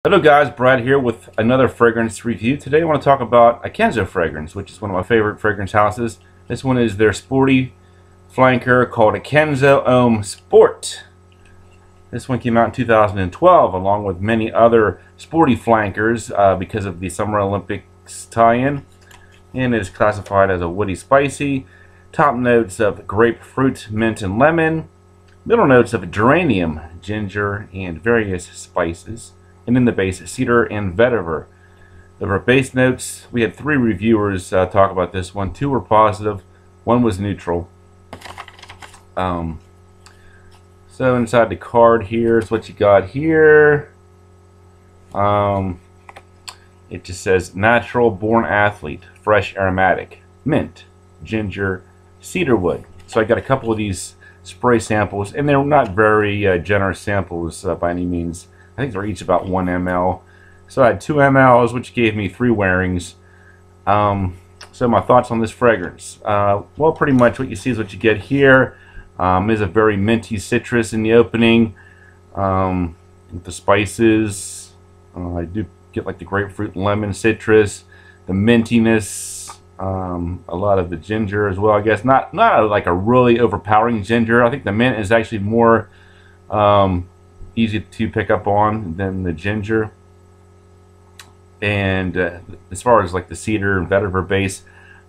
Hello guys, Brad here with another fragrance review. Today I want to talk about a Kenzo fragrance, which is one of my favorite fragrance houses. This one is their sporty flanker called a Kenzo Homme Sport. This one came out in 2012 along with many other sporty flankers because of the Summer Olympics tie-in, and it is classified as a woody spicy. Top notes of grapefruit, mint, and lemon. Middle notes of geranium, ginger, and various spices. And in the base, cedar and vetiver. Over base notes, we had 3 reviewers talk about this one. 2 were positive, 1 was neutral. So inside the card here is what you got here. It just says natural born athlete, fresh aromatic, mint, ginger, cedarwood. So I got a couple of these spray samples, and they're not very generous samples by any means. I think they're each about 1 ml. So I had 2 mLs, which gave me 3 wearings. So my thoughts on this fragrance. Well, pretty much what you see is what you get here. Is a very minty citrus in the opening. With the spices, I do get like the grapefruit, lemon, citrus, the mintiness, a lot of the ginger as well. I guess not like a really overpowering ginger. I think the mint is actually more easy to pick up on than the ginger. And as far as like the cedar and vetiver base,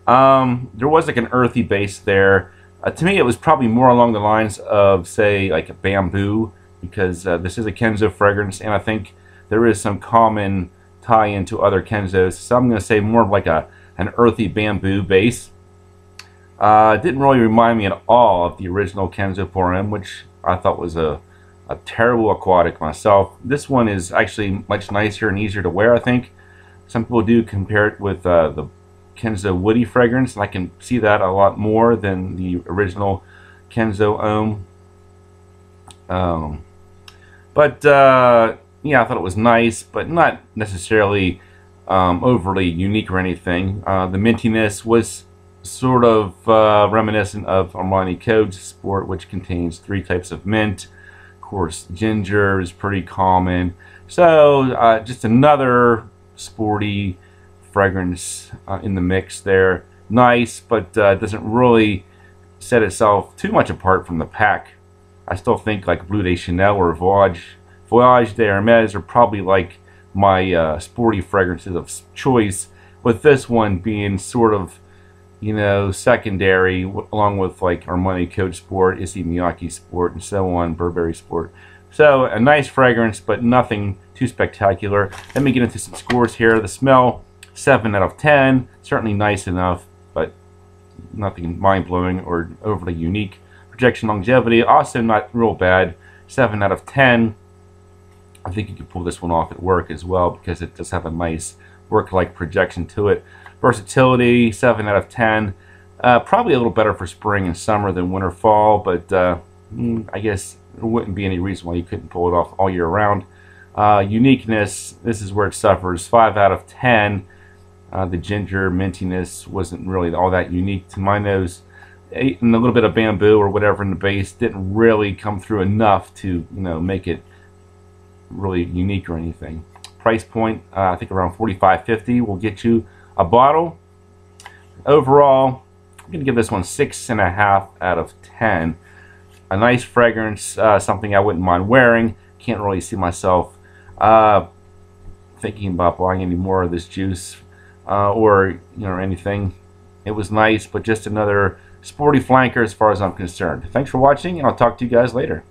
there was like an earthy base there. To me, it was probably more along the lines of, say, like a bamboo, because this is a Kenzo fragrance, and I think there is some common tie-in to other Kenzos. So I'm going to say more of like an earthy bamboo base. It didn't really remind me at all of the original Kenzo Pour Homme, which I thought was a terrible aquatic myself. This one is actually much nicer and easier to wear, I think. Some people do compare it with the Kenzo Woody fragrance, and I can see that a lot more than the original Kenzo Homme. Yeah, I thought it was nice, but not necessarily overly unique or anything. The mintiness was sort of reminiscent of Armani Code's Sport, which contains 3 types of mint. Of course, ginger is pretty common. So just another sporty fragrance in the mix there. Nice, but doesn't really set itself too much apart from the pack. I still think like Bleu de Chanel or Voyage de Hermes are probably like my sporty fragrances of choice, with this one being sort of, you know, secondary, along with like Armani Code Sport, Issey Miyake Sport, and so on, Burberry Sport. So a nice fragrance, but nothing too spectacular. Let me get into some scores here. The smell, 7 out of 10. Certainly nice enough, but nothing mind-blowing or overly unique. Projection longevity, also not real bad. 7 out of 10. I think you could pull this one off at work as well, because it does have a nice work-like projection to it. Versatility, 7 out of 10. Probably a little better for spring and summer than winter, fall, but I guess there wouldn't be any reason why you couldn't pull it off all year round. Uniqueness, this is where it suffers. 5 out of 10. The ginger mintiness wasn't really all that unique to my nose. And a little bit of bamboo or whatever in the base didn't really come through enough to, you know, make it really unique or anything. Price point, I think around $45.50 will get you a bottle. Overall, I'm going to give this one 6.5 out of 10. A nice fragrance, something I wouldn't mind wearing. Can't really see myself thinking about buying any more of this juice or, you know, anything. It was nice, but just another sporty flanker as far as I'm concerned. Thanks for watching, and I'll talk to you guys later.